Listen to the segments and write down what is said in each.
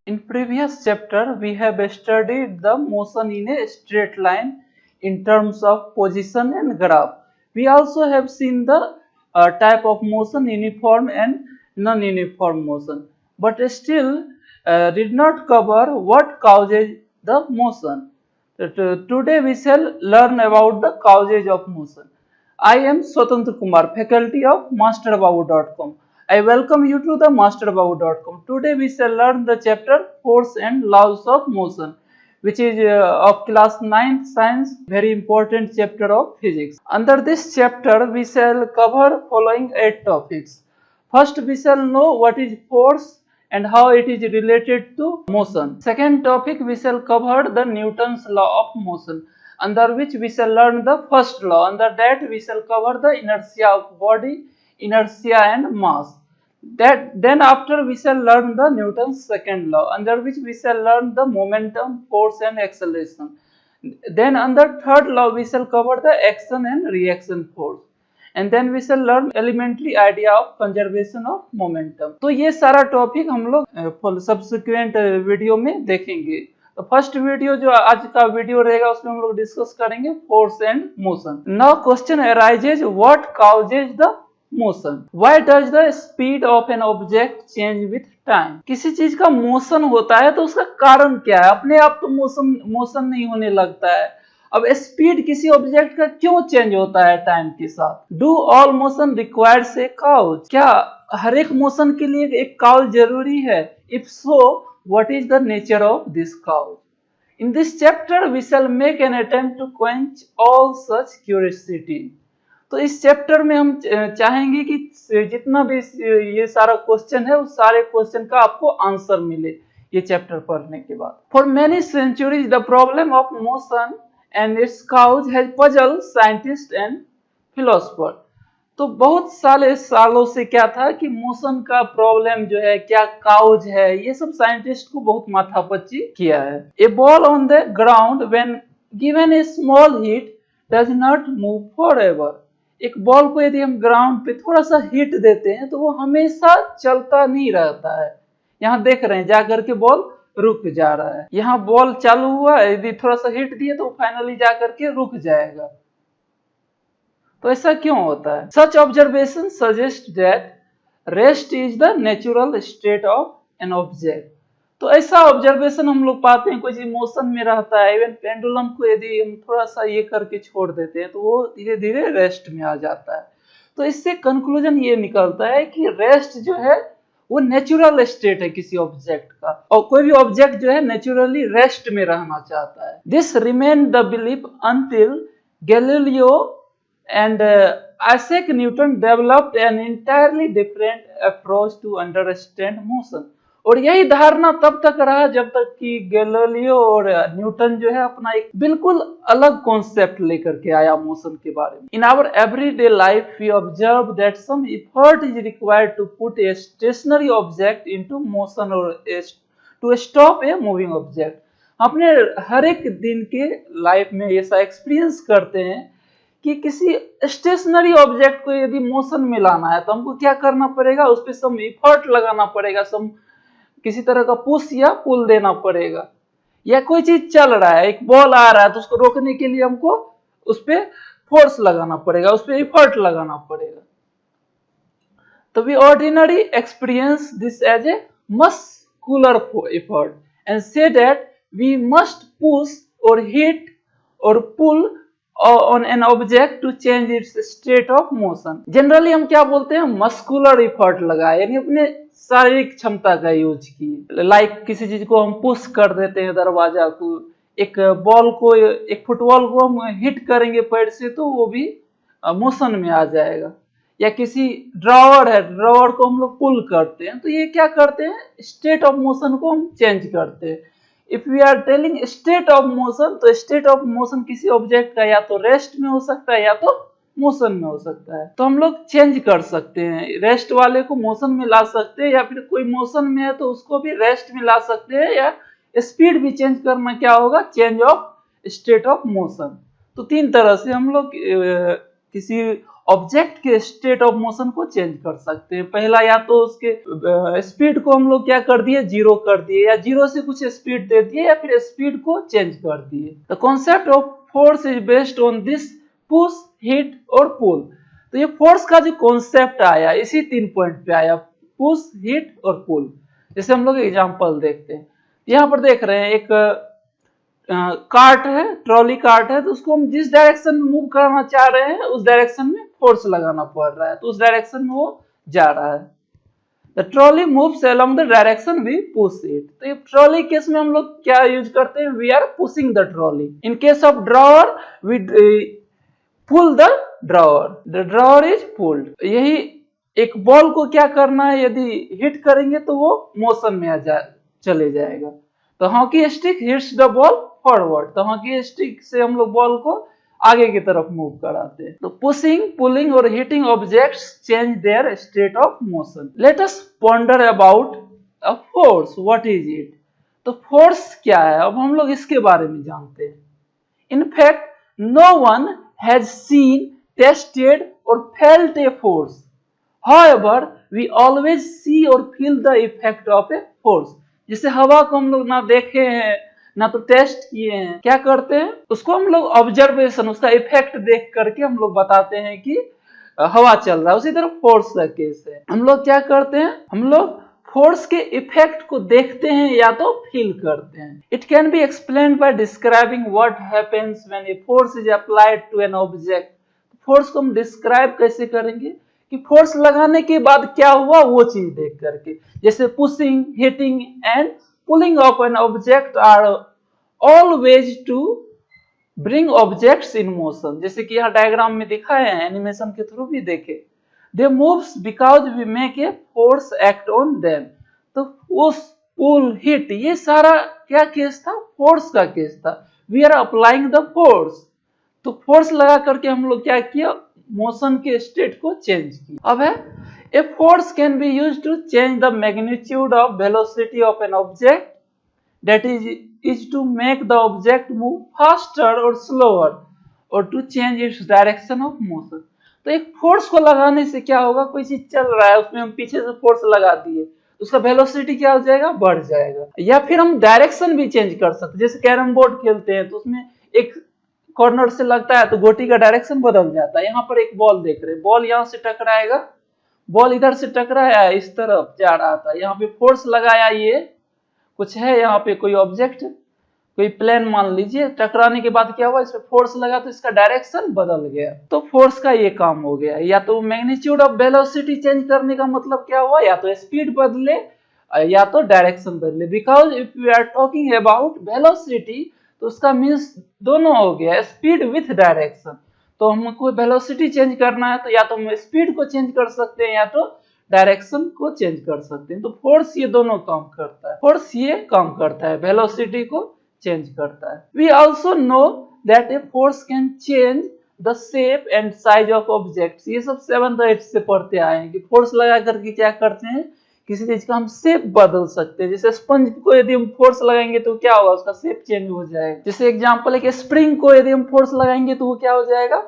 In previous chapter, we have studied the motion in a straight line in terms of position and graph. We also have seen the type of motion, uniform and non-uniform motion, but still did not cover what causes the motion. Today we shall learn about the causes of motion. I am Swatantra Kumar, faculty of masterbabu.com. I welcome you to the masterbabu.com. Today we shall learn the chapter Force and Laws of Motion, which is of class 9th science, very important chapter of physics. Under this chapter we shall cover following 8 topics. First we shall know what is force and how it is related to motion. Second topic we shall cover the Newton's law of motion, under which we shall learn the first law. Under that we shall cover the inertia of body, inertia and mass. Then after we shall learn the Newton's second law, under which we shall learn the momentum, force and acceleration. Then under third law we shall cover the action and reaction force. And then we shall learn elementary idea of conservation of momentum. तो ये सारा topic हम लोग subsequent video में देखेंगे। तो first video जो आज का वीडियो रहेगा उसमें हम लोग डिस्कस करेंगे force and motion. Now question arises what causes the motion, why does the speed of an object change with time. किसी चीज का मोशन होता है तो उसका कारण क्या है, अपने आप तो मोशन नहीं होने लगता है। अब स्पीड किसी ऑब्जेक्ट का क्यों चेंज होता है टाइम के साथ। Do all motion requires a cause, क्या हर एक मोशन के लिए एक काउज जरूरी है। If so what is the nature of this cause. In this chapter we shall make an attempt to quench all such curiosity. तो इस चैप्टर में हम चाहेंगे कि जितना भी ये सारा क्वेश्चन है उस सारे क्वेश्चन का आपको आंसर मिले ये चैप्टर पढ़ने के बाद। For many centuries the problem of motion and its cause has puzzled scientists and philosophers। तो बहुत सालों से क्या था कि मोशन का प्रॉब्लम जो है, क्या काउज है, ये सब साइंटिस्ट को बहुत माथापच्ची किया है। A ball on the ground when given a small hit does not move forever. एक बॉल को यदि हम ग्राउंड पे थोड़ा सा हीट देते हैं तो वो हमेशा चलता नहीं रहता है। यहाँ देख रहे हैं जाकर के बॉल रुक जा रहा है। यहाँ बॉल चालू हुआ, यदि थोड़ा सा हिट दिए तो फाइनली जाकर के रुक जाएगा। तो ऐसा क्यों होता है। Such observation suggest that rest is the natural state of an object. तो ऐसा ऑब्जर्वेशन हम लोग पाते हैं, कोई चीज मोशन में रहता है, इवन पेंडुलम को यदि हम थोड़ा सा ये करके छोड़ देते हैं तो वो धीरे धीरे रेस्ट में आ जाता है। तो इससे कंक्लूजन ये निकलता है कि रेस्ट जो है वो नेचुरल स्टेट है किसी ऑब्जेक्ट का, और कोई भी ऑब्जेक्ट जो है नेचुरली रेस्ट में रहना चाहता है। This remain the belief until Galileo and Isaac Newton developed an entirely different approach to understand motion. और यही धारणा तब तक रहा जब तक कि गैलीलियो और न्यूटन जो है अपना एक बिल्कुल अलग कॉन्सेप्ट लेकर के आया मोशन के बारे में। In our everyday life we observe that some effort is required to put a stationary object into motion और to stop a moving object. अपने हर एक दिन के लाइफ में ऐसा एक्सपीरियंस करते हैं कि किसी स्टेशनरी ऑब्जेक्ट को यदि मोशन में लाना है तो हमको क्या करना पड़ेगा, उस पर सम एफर्ट लगाना पड़ेगा, किसी तरह का पुश या पुल देना पड़ेगा। या कोई चीज चल रहा है, एक बॉल आ रहा है तो उसको रोकने के लिए हमको उस पर फोर्स लगाना पड़ेगा, उस पर एफर्ट लगाना पड़ेगा। तो we ordinary experience this as a muscular effort and say that we must push or hit or pull on an object to change its state of motion. Generally हम क्या बोलते हैं, मस्कुलर एफर्ट लगाए, यानी अपने शारीरिक क्षमता का यूज की। लाइक किसी चीज को हम पुश कर देते हैं, दरवाजा को, एक बॉल को, एक फुटबॉल को हम हिट करेंगे पैर से तो वो भी मोशन में आ जाएगा। या किसी ड्रॉवर है, ड्रॉवर को हम लोग पुल करते हैं तो ये क्या करते हैं, स्टेट ऑफ मोशन को हम चेंज करते हैं। If we are telling state of motion, तो स्टेट ऑफ मोशन किसी ऑब्जेक्ट का या तो रेस्ट में हो सकता है या तो मोशन में हो सकता है। तो हम लोग चेंज कर सकते हैं, रेस्ट वाले को मोशन में ला सकते हैं, या फिर कोई मोशन में है तो उसको भी रेस्ट में ला सकते हैं, या स्पीड भी चेंज करना क्या होगा, change of state of motion. तो तीन तरह से हम लोग किसी ऑब्जेक्ट के स्टेट ऑफ मोशन को चेंज कर सकते हैं। पहला, या तो उसके स्पीड को हम लोग क्या कर दिए, जीरो कर दिए, या जीरो से कुछ स्पीड दे दिए, या फिर स्पीड को चेंज कर दिए। The concept of force is based on this push, hit or पुल। तो ये फोर्स का जो कॉन्सेप्ट आया इसी 3 पॉइंट पे आया, पुश, हिट और पुल। जैसे हम लोग एग्जांपल देखते हैं, यहाँ पर देख रहे हैं एक कार्ट है, ट्रॉली कार्ट है, तो उसको हम जिस डायरेक्शन में मूव करना चाह रहे हैं उस डायरेक्शन में फोर्स लगाना पड़ रहा है, तो उस डायरेक्शन में वो जा रहा है। The trolley moves along the direction we push it. तो ये ट्रॉली केस में हम लोग क्या यूज करते हैं, we are pushing the trolley. In case of drawer we pull the drawer, the drawer is pulled. यही एक बॉल को क्या करना है, यदि हिट करेंगे तो वो मोशन में चले जाएगा। तो hockey stick hits the ball forward, तो हॉकी स्टिक से हम लोग बॉल को आगे की तरफ मूव कराते हैं। तो पुशिंग, पुलिंग और hitting objects change their state of motion. Let us ponder about a force, what is it. तो फोर्स क्या है, अब हम लोग इसके बारे में जानते हैं। In fact no one has seen, tested और felt a force, however we always see or feel the effect of a force। जैसे हवा को हम लोग ना देखे हैं ना तो टेस्ट किए हैं, क्या करते हैं उसको हम लोग ऑब्जर्वेशन, उसका इफेक्ट देख करके हम लोग बताते हैं कि हवा चल रहा है। उसी तरह फोर्स का केस है, हम लोग क्या करते हैं, हम लोग फोर्स के इफेक्ट को देखते हैं या तो फील करते हैं। It can be explained by describing what happens when a force is applied to an object. Force को हम डिस्क्राइब कैसे करेंगे कि फोर्स लगाने के बाद क्या हुआ वो चीज देख करके। जैसे pushing, hitting and pulling of an object are all ways to bring objects in motion. जैसे कि यहाँ डायग्राम में दिखाए हैं, एनिमेशन के थ्रू भी देखे। They moves because we make a force act on them. तो उस पुल, हिट, ये सारा क्या केस था, फोर्स का केस था। We are applying the force. तो फोर्स लगा करके हम लोग क्या किया, मोशन के स्टेट को चेंज किया। अब है, a force can be used to change the magnitude of velocity of an object, that is to make the object move faster or slower or to change its direction of motion. तो एक force को लगाने से क्या होगा, कोई चीज चल रहा है उसमें हम पीछे से फोर्स लगा दिए, उसका वेलोसिटी क्या हो जाएगा, बढ़ जाएगा। या फिर हम डायरेक्शन भी चेंज कर सकते, जैसे कैरम बोर्ड खेलते हैं तो उसमें एक कॉर्नर से लगता है तो गोटी का डायरेक्शन बदल जाता है। यहाँ पर एक बॉल देख रहे हैं, बॉल यहाँ से टकराएगा, बॉल इधर से टकराया इस तरफ जा रहा था, यहाँ पे फोर्स लगाया, ये कुछ है यहाँ पे कोई ऑब्जेक्ट, कोई प्लेन मान लीजिए, टकराने के बाद क्या हुआ, इस पे फोर्स लगा तो इसका डायरेक्शन बदल गया। तो फोर्स का ये काम हो गया। या तो मैग्नीट्यूड ऑफ वेलोसिटी चेंज करने का मतलब क्या हुआ, या तो स्पीड बदले या तो डायरेक्शन बदले। Because if we are talking about velocity तो उसका मीन्स दोनों हो गया, स्पीड विथ डायरेक्शन। तो हमको वेलोसिटी चेंज करना है तो या तो हम स्पीड को चेंज कर सकते हैं या तो डायरेक्शन को चेंज कर सकते हैं। तो फोर्स ये दोनों काम करता है, फोर्स ये काम करता है, वेलोसिटी को चेंज करता है। We also know that a force can change the shape and size of objects. ये सब 7th 8th से पढ़ते आए हैं कि फोर्स लगा करके क्या करते हैं, किसी चीज का हम शेप बदल सकते हैं। जैसे स्पंज को यदि हम फोर्स लगाएंगे तो क्या होगा, उसका शेप चेंज हो जाएगा। जैसे एग्जांपल है कि स्प्रिंग को यदि हम फोर्स लगाएंगे तो वो क्या हो जाएगा,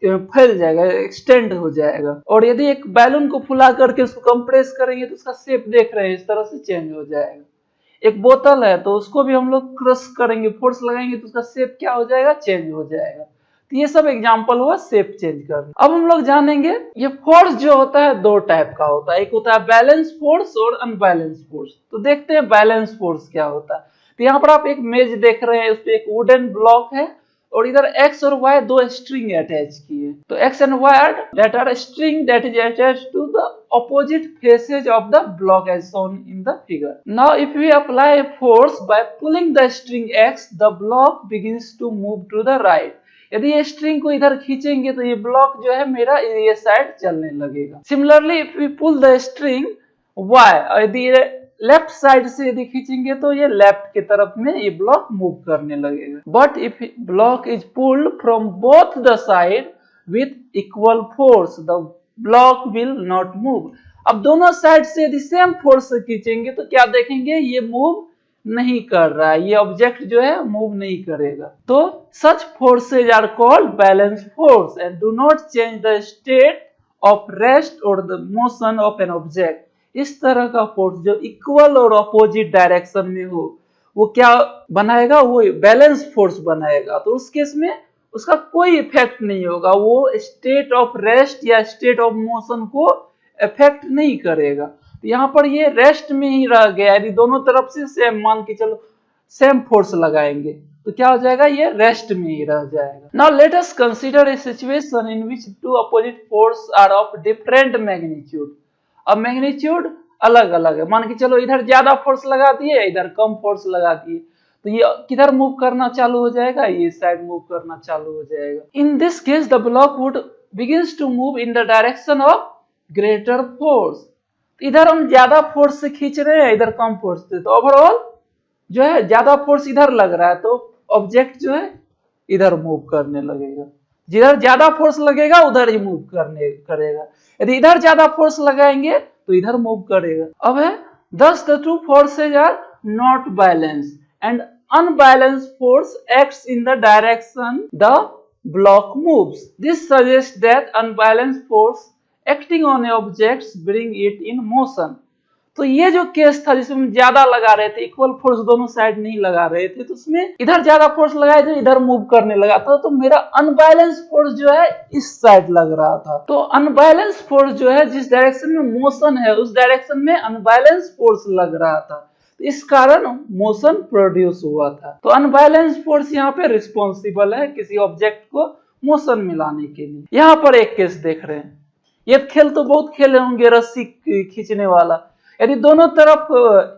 फैल जाएगा, एक्सटेंड हो जाएगा। और यदि एक बैलून को फुला करके उसको कंप्रेस करेंगे तो उसका शेप देख रहे हैं इस तरह से चेंज हो जाएगा। एक बोतल है तो उसको भी हम लोग क्रश करेंगे, फोर्स लगाएंगे तो उसका शेप क्या हो जाएगा, चेंज हो जाएगा। तो ये सब एग्जांपल हुआ शेप चेंज करना। अब हम लोग जानेंगे ये फोर्स जो होता है 2 टाइप का होता है, एक होता है बैलेंस फोर्स और अनबैलेंस फोर्स। तो देखते हैं बैलेंस फोर्स क्या होता है। तो यहाँ पर आप एक मेज देख रहे हैं, उस पर एक वुडन ब्लॉक है और इधर एक्स और वाई 2 स्ट्रिंग अटैच किए। तो X and Y that are string that is attached to the opposite faces of the block as shown in the figure. Now if we apply a force by pulling the string X, the block begins to move to the right. यदि ये string को इधर खींचेंगे तो ये block जो है मेरा ये साइड चलने लगेगा। Similarly if we pull the string Y, यदि लेफ्ट साइड से यदि खींचेंगे तो ये लेफ्ट की तरफ में ये ब्लॉक मूव करने लगेगा। But if block is pulled from both the side with equal force, the block will not move. अब दोनों साइड से यदि सेम फोर्स से खींचेंगे तो क्या देखेंगे, ये मूव नहीं कर रहा है, ये ऑब्जेक्ट जो है मूव नहीं करेगा। तो such forces are called balance force and do not change the state of rest और the motion of an object. इस तरह का फोर्स जो इक्वल और अपोजिट डायरेक्शन में हो, वो क्या बनाएगा, वो बैलेंस फोर्स बनाएगा। तो उस केस में उसका कोई इफेक्ट नहीं होगा, वो स्टेट ऑफ रेस्ट या स्टेट ऑफ मोशन को इफेक्ट नहीं करेगा। तो यहाँ पर ये रेस्ट में ही रह गया, यदि दोनों तरफ से सेम मान के चलो सेम फोर्स लगाएंगे तो क्या हो जाएगा, ये रेस्ट में ही रह जाएगा। Now let us consider a situation in which two opposite force are of different magnitude. अब मैग्नीट्यूड अलग अलग है, मान के चलो इधर ज्यादा फोर्स लगा दिए, इधर कम फोर्स लगा दिए, तो ये किधर मूव करना चालू हो जाएगा, ये साइड मूव करना चालू हो जाएगा। In this case the block would begins to move in the direction of greater force. इधर हम ज्यादा फोर्स से खींच रहे हैं, इधर कम फोर्स से, तो ओवरऑल जो है ज्यादा फोर्स इधर लग रहा है, तो ऑब्जेक्ट जो है इधर मूव करने लगेगा। जिधर ज्यादा फोर्स लगेगा उधर ही मूव करने करेगा, यदि इधर ज्यादा फोर्स लगाएंगे तो इधर मूव करेगा। अब है thus the two forces are not balanced and unbalanced force acts in the direction the block moves. This suggests that unbalanced force acting on objects bring it in motion. तो ये जो case था जिसमें हम ज्यादा लगा रहे थे, इक्वल फोर्स दोनों साइड नहीं लगा रहे थे, तो उसमें इधर ज्यादा फोर्स लगाए थे, इधर मूव करने लगा था, तो मेरा अनबैलेंस फोर्स जो है इस साइड लग रहा था। तो अनबैलेंस फोर्स जो है जिस डायरेक्शन में मोशन है उस डायरेक्शन में अनबैलेंस फोर्स लग रहा था, तो इस कारण मोशन प्रोड्यूस हुआ था। तो अनबैलेंस फोर्स यहाँ पे रिस्पॉन्सिबल है किसी ऑब्जेक्ट को मोशन में लाने के लिए। यहाँ पर एक केस देख रहे हैं, ये खेल तो बहुत खेले होंगे, रस्सी खींचने वाला। यदि दोनों तरफ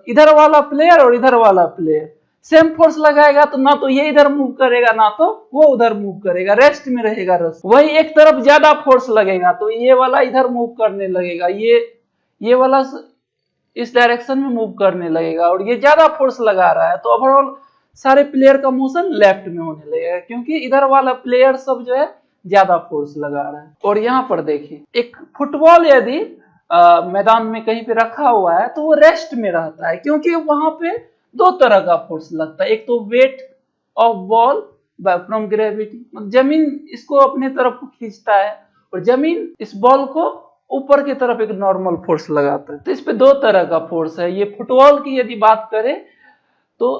इधर वाला प्लेयर और इधर वाला प्लेयर सेम फोर्स लगाएगा तो ना तो ये इधर मूव करेगा ना तो वो उधर मूव करेगा, रेस्ट में रहेगा रस्सी। वही एक तरफ ज्यादा फोर्स लगेगा तो ये वाला इधर मूव करने लगेगा, ये वाला इस डायरेक्शन में मूव करने लगेगा, और ये ज्यादा फोर्स लगा रहा है तो ओवरऑल सारे प्लेयर का मोशन लेफ्ट में होने लगेगा, क्योंकि इधर वाला प्लेयर सब जो है ज्यादा फोर्स लगा रहा है। और यहाँ पर देखिए, एक फुटबॉल यदि मैदान में कहीं पे रखा हुआ है तो वो रेस्ट में रहता है, क्योंकि वहां पे दो तरह का फोर्स लगता है। एक तो weight of ball from gravity, जमीन इसको अपने तरफ खींचता है और जमीन इस बॉल को ऊपर की तरफ एक नॉर्मल फोर्स लगाता है। तो इस पे दो तरह का फोर्स है। ये फुटबॉल की यदि बात करें तो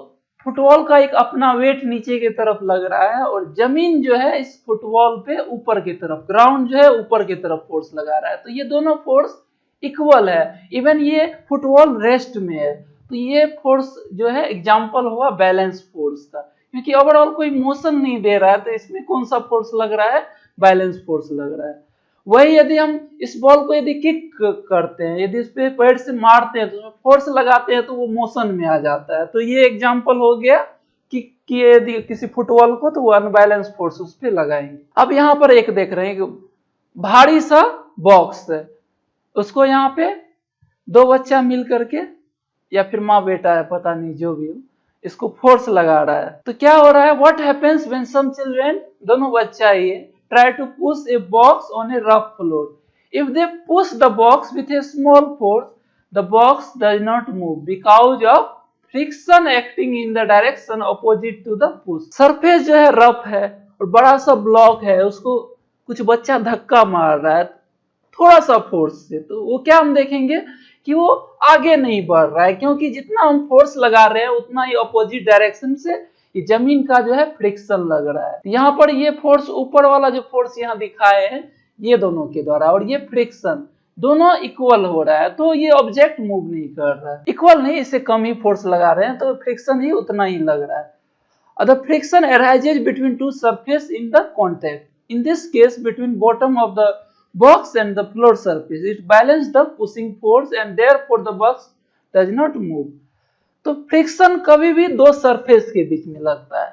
फुटबॉल का एक अपना वेट नीचे की तरफ लग रहा है और जमीन जो है इस फुटबॉल पे ऊपर की तरफ, ग्राउंड जो है ऊपर की तरफ फोर्स लगा रहा है। तो ये दोनों फोर्स इक्वल है। इवन ये फुटबॉल रेस्ट में है, तो ये फोर्स जो है एग्जांपल हुआ बैलेंस फोर्स का, क्योंकि ओवरऑल कोई मोशन नहीं दे रहा है, तो इसमें कौन सा फोर्स लग रहा है, बैलेंस फोर्स लग रहा है। वही यदि हम इस बॉल को यदि किक करते हैं, यदि इस पे पैर से मारते हैं तो फोर्स लगाते हैं तो वो मोशन में आ जाता है। तो ये एग्जांपल हो गया कि यदि किसी फुटबॉल को तो वो अनबैलेंस फोर्स उस पे लगाएंगे। अब यहाँ पर एक देख रहे हैं कि भारी सा बॉक्स है, उसको यहाँ पे दो बच्चा मिल करके या फिर माँ बेटा है पता नहीं जो भी हो, इसको फोर्स लगा रहा है। तो क्या हो रहा है, what happens when some children, दोनों बच्चा ये try to push a box on a rough floor. If they push the box with a small force, the box does not move because of friction acting in the direction opposite to the push. Surface जो है rough है और बड़ा सा block है, उसको कुछ बच्चा धक्का मार रहा है थोड़ा सा फोर्स से, तो वो क्या हम देखेंगे कि वो आगे नहीं बढ़ रहा है, क्योंकि जितना हम फोर्स लगा रहे हैं उतना ही अपोजिट डायरेक्शन से ये जमीन का जो है फ्रिक्शन लग रहा है। यहाँ पर ये फोर्स ऊपर वाला जो फोर्स यहाँ दिखाए हैं ये दोनों के द्वारा, और ये फ्रिक्शन दोनों इक्वल हो रहा है, तो ये ऑब्जेक्ट मूव नहीं कर रहा है। इक्वल नहीं, इससे कम ही फोर्स लगा रहे हैं तो फ्रिक्शन ही उतना ही लग रहा है। The friction arises between two surface in the contact, in this case between bottom of the box and the floor surface. It balances the pushing force and therefore the box does not move. तो friction कभी भी दो surface के बीच में लगता है,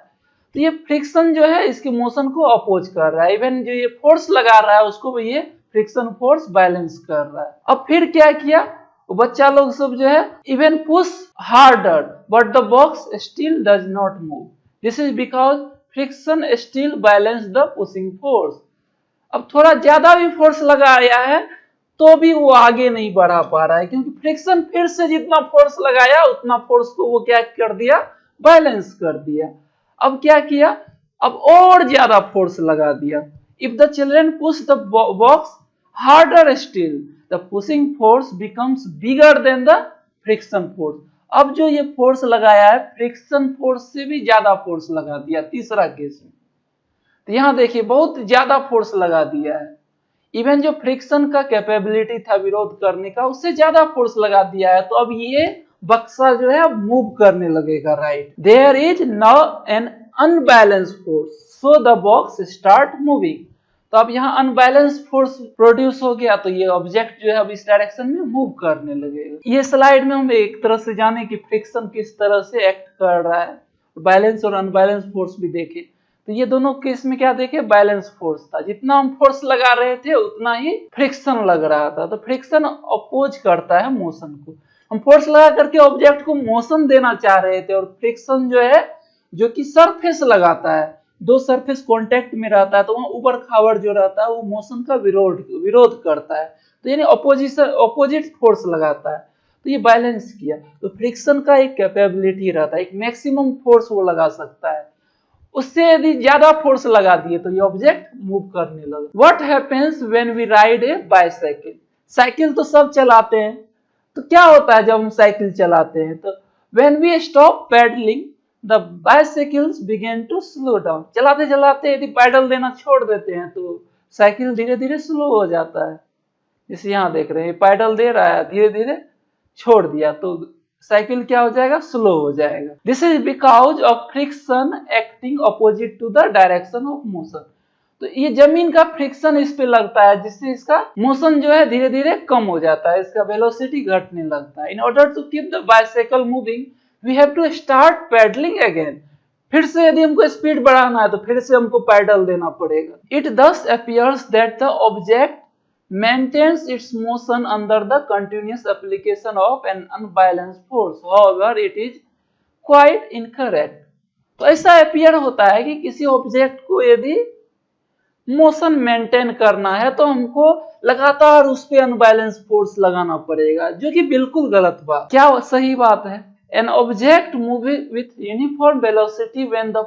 तो ये फ्रिक्शन जो है इसके मोशन को अपोज कर रहा है। इवन जो ये फोर्स लगा रहा है उसको भी ये फ्रिक्शन फोर्स बैलेंस कर रहा है। अब फिर क्या किया, बच्चा लोग सब जो है even push harder but the box still does not move. This is because friction still balance the pushing force. अब थोड़ा ज्यादा भी फोर्स लगाया है तो भी वो आगे नहीं बढ़ा पा रहा है, क्योंकि फ्रिक्शन फिर से जितना फोर्स लगाया उतना फोर्स को वो क्या कर दिया, बैलेंस कर दिया। अब क्या किया, अब और ज्यादा फोर्स लगा दिया। If the children push the box harder still, the pushing force becomes bigger than the friction force. अब जो ये फोर्स लगाया है फ्रिक्शन फोर्स से भी ज्यादा फोर्स लगा दिया तीसरा केस में। तो यहां देखिए बहुत ज्यादा फोर्स लगा दिया है, इवन जो फ्रिक्शन का कैपेबिलिटी था विरोध करने का उससे ज्यादा फोर्स लगा दिया है। तो अब ये बक्सा जो है अब मूव करने लगेगा right. There is now an unbalance force so the box start moving. तो अब यहाँ अनबैलेंस फोर्स प्रोड्यूस हो गया, तो ये ऑब्जेक्ट जो है अब इस डायरेक्शन में मूव करने लगेगा। ये स्लाइड में हम एक तरह से जाने कि फ्रिक्शन किस तरह से एक्ट कर रहा है, बैलेंस और अनबैलेंस फोर्स भी देखे। तो ये दोनों केस में क्या देखे, बैलेंस फोर्स था, जितना हम फोर्स लगा रहे थे उतना ही फ्रिक्शन लग रहा था। तो फ्रिक्शन अपोज करता है मोशन को। हम फोर्स लगा करके ऑब्जेक्ट को मोशन देना चाह रहे थे, और फ्रिक्शन जो है जो कि सरफेस लगाता है, दो सरफेस कांटेक्ट में रहता है, तो वहां ऊपर खावर जो रहता है वो मोशन का विरोध करता है, तो यानी अपोजिट फोर्स लगाता है। तो ये बैलेंस किया। तो फ्रिक्शन का एक कैपेबिलिटी रहता है, एक मैक्सिमम फोर्स वो लगा सकता है, उससे यदि ज्यादा फोर्स लगा दिए तो ये ऑब्जेक्ट मूव करने लगा। What happens when we ride a bicycle. Cycle तो सब चलाते हैं, तो क्या होता है जब हम साइकिल चलाते हैं, तो when we stop pedalling the bicycles began to slow down. चलाते चलाते यदि पैडल देना छोड़ देते हैं तो साइकिल धीरे धीरे स्लो हो जाता है। जैसे यहाँ देख रहे हैं पैडल दे रहा है, धीरे धीरे छोड़ दिया तो साइकिल क्या हो जाएगा, स्लो हो जाएगा। This is because of friction acting opposite to the direction of motion. तो ये जमीन का फ्रिक्शन इस पे लगता है, जिससे इसका मोशन जो है धीरे धीरे कम हो जाता है, इसका वेलोसिटी घटने लगता है। In order to keep the bicycle moving we have to start pedalling again. फिर से यदि हमको स्पीड बढ़ाना है तो फिर से हमको पैडल देना पड़ेगा। इट दस appears that the object maintains its motion under the continuous application of an unbalanced force. However, it is quite incorrect. तो ऐसा अपीयर होता है कि किसी ऑब्जेक्ट को यदि मोशन मेंटेन करना है तो हमको लगातार उस पे अनबैलेंस फोर्स लगाना पड़ेगा, जो कि बिल्कुल गलत बात। क्या सही बात है, an object moving with uniform velocity when the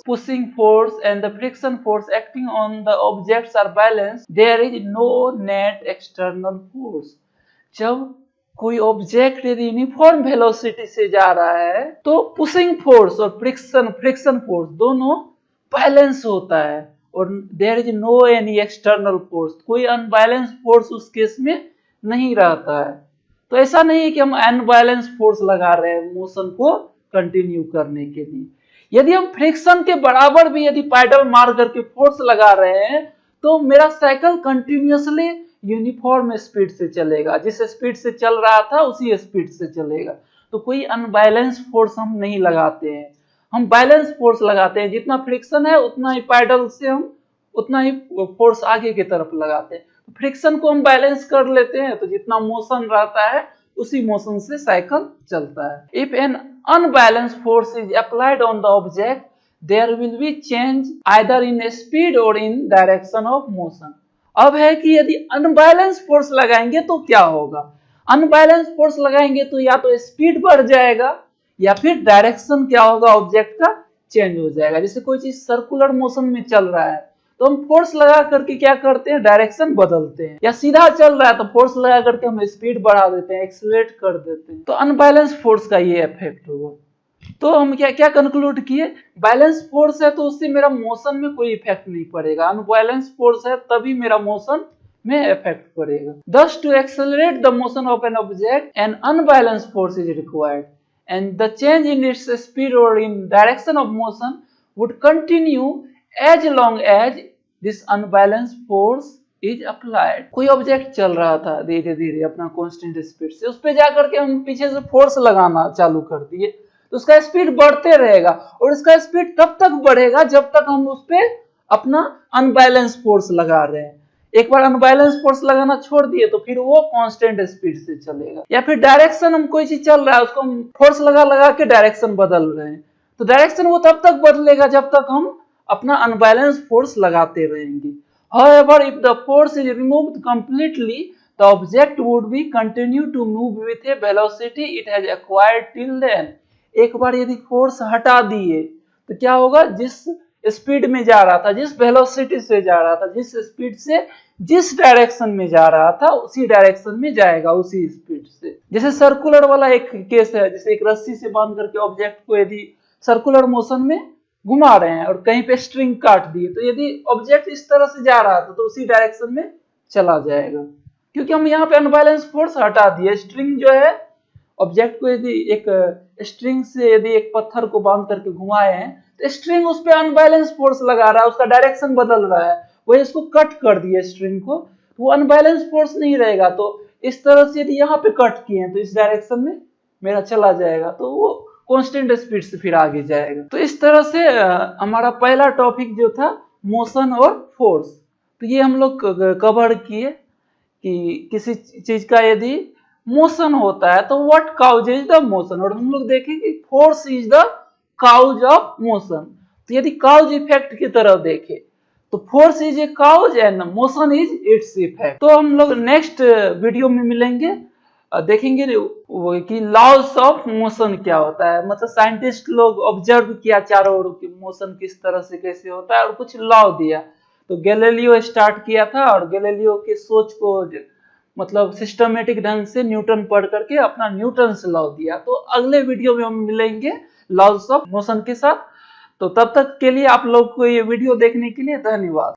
pushing force and the friction force acting on the objects are balanced, there is no net external force. जब कोई ऑब्जेक्ट यदि यूनिफॉर्म वेलोसिटी से जा रहा है तो पुशिंग फोर्स और friction force दोनों बैलेंस होता है, और there is no any external force, कोई अनबैलेंस फोर्स उस केस में नहीं रहता है। तो ऐसा नहीं है कि हम अनबैलेंस फोर्स लगा रहे हैं मोशन को कंटिन्यू करने के लिए। यदि हम फ्रिक्शन के बराबर भी यदि पैडल मार करके फोर्स लगा रहे हैं तो मेरा साइकिल कंटिन्यूअसली यूनिफॉर्म स्पीड से चलेगा, जिस स्पीड से चल रहा था उसी स्पीड से चलेगा। तो कोई अनबैलेंस फोर्स हम नहीं लगाते हैं, हम बैलेंस फोर्स लगाते हैं। जितना फ्रिक्शन है उतना ही पैडल से हम उतना ही फोर्स आगे की तरफ लगाते हैं। फ्रिक्शन को हम बैलेंस कर लेते हैं तो जितना मोशन रहता है उसी मोशन से साइकिल चलता है। If an unbalance force is applied on the object there will be change either in speed or in direction of motion. अब है कि यदि अनबैलेंस फोर्स लगाएंगे तो क्या होगा, अनबैलेंस फोर्स लगाएंगे तो या तो स्पीड बढ़ जाएगा या फिर डायरेक्शन क्या होगा, ऑब्जेक्ट का चेंज हो जाएगा। जैसे कोई चीज सर्कुलर मोशन में चल रहा है तो हम फोर्स लगा करके क्या करते हैं, डायरेक्शन बदलते हैं, या सीधा चल रहा है तो फोर्स लगा करके हम स्पीड बढ़ा देते हैं, एक्सीलरेट कर देते हैं। तो अनबैलेंस फोर्स का ये इफेक्ट होगा। तो हम क्या क्या कंक्लूड किए, बैलेंस फोर्स है तो उससे मेरा मोशन में कोई इफेक्ट नहीं पड़ेगा, अनबैलेंस फोर्स है तभी मेरा मोशन में इफेक्ट पड़ेगा। Thus to accelerate the motion of an object an unbalanced force is required and the change in its speed or in direction of motion would continue as long as this unbalanced force is applied. कोई object चल रहा था धीरे धीरे अपना constant speed से, उस पे जाकर के हम पीछे से फोर्स लगाना चालू कर दिए तो उसका स्पीड बढ़ते रहेगा, और इसका स्पीड तब तक बढ़ेगा जब तक हम उस पे अपना अनबैलेंस फोर्स लगा रहे हैं। एक बार अनबैलेंस फोर्स लगाना छोड़ दिए तो फिर वो कांस्टेंट स्पीड से चलेगा। या फिर डायरेक्शन, हम कोई चीज चल रहा है उसको हम फोर्स लगा लगा के डायरेक्शन बदल रहे हैं तो डायरेक्शन वो तब तक बदलेगा जब तक हम अपना अनबैलेंस फोर्स लगाते रहेंगे। However, if the force is removed completely, the object would be continue to move with a velocity it has acquired till then। एक बार यदि फोर्स हटा दिए तो क्या होगा, जिस स्पीड में जा रहा था, जिस वेलोसिटी से जा रहा था, जिस स्पीड से जिस डायरेक्शन में जा रहा था उसी डायरेक्शन में जाएगा, उसी स्पीड से। जैसे सर्कुलर वाला एक केस है, जैसे एक रस्सी से बांध करके ऑब्जेक्ट को यदि सर्कुलर मोशन में घुमा रहे हैं और कहीं पे स्ट्रिंग काट दिए, तो यदि ऑब्जेक्ट इस तरह से जा रहा था तो उसी डायरेक्शन में चला जाएगा, क्योंकि हम यहाँ पे अनबैलेंस फोर्स हटा दिए। स्ट्रिंग जो है, ऑब्जेक्ट को यदि एक स्ट्रिंग से यदि एक पत्थर को बांध करके घुमाए हैं तो स्ट्रिंग उस पर अनबैलेंस फोर्स लगा रहा है, उसका डायरेक्शन बदल रहा है, वो इसको कट कर दिए स्ट्रिंग को, तो वो अनबैलेंस फोर्स नहीं रहेगा। तो इस तरह से यदि यहाँ पे कट किए हैं तो इस डायरेक्शन में मेरा चला जाएगा, तो वो कांस्टेंट स्पीड से फिर आगे जाएगा। तो इस तरह से हमारा पहला टॉपिक जो था मोशन और फोर्स, तो ये हम लोग कवर किए कि किसी चीज का यदि मोशन होता है तो व्हाट काउजेज द मोशन, और हम लोग देखेंगे force is the cause of motion. तो यदि काउज इफेक्ट की तरफ देखें तो force is a cause and motion is its effect. तो हम लोग नेक्स्ट वीडियो में मिलेंगे, देखेंगे कि लॉस ऑफ मोशन क्या होता है, मतलब साइंटिस्ट लोग ऑब्जर्व किया चारों ओर कि मोशन किस तरह से कैसे होता है और कुछ लॉ दिया। तो गैलीलियो स्टार्ट किया था और गैलीलियो के सोच को मतलब सिस्टमेटिक ढंग से न्यूटन पढ़ करके अपना न्यूटन से लॉ दिया। तो अगले वीडियो में हम मिलेंगे लॉस ऑफ मोशन के साथ। तो तब तक के लिए आप लोग को ये वीडियो देखने के लिए धन्यवाद।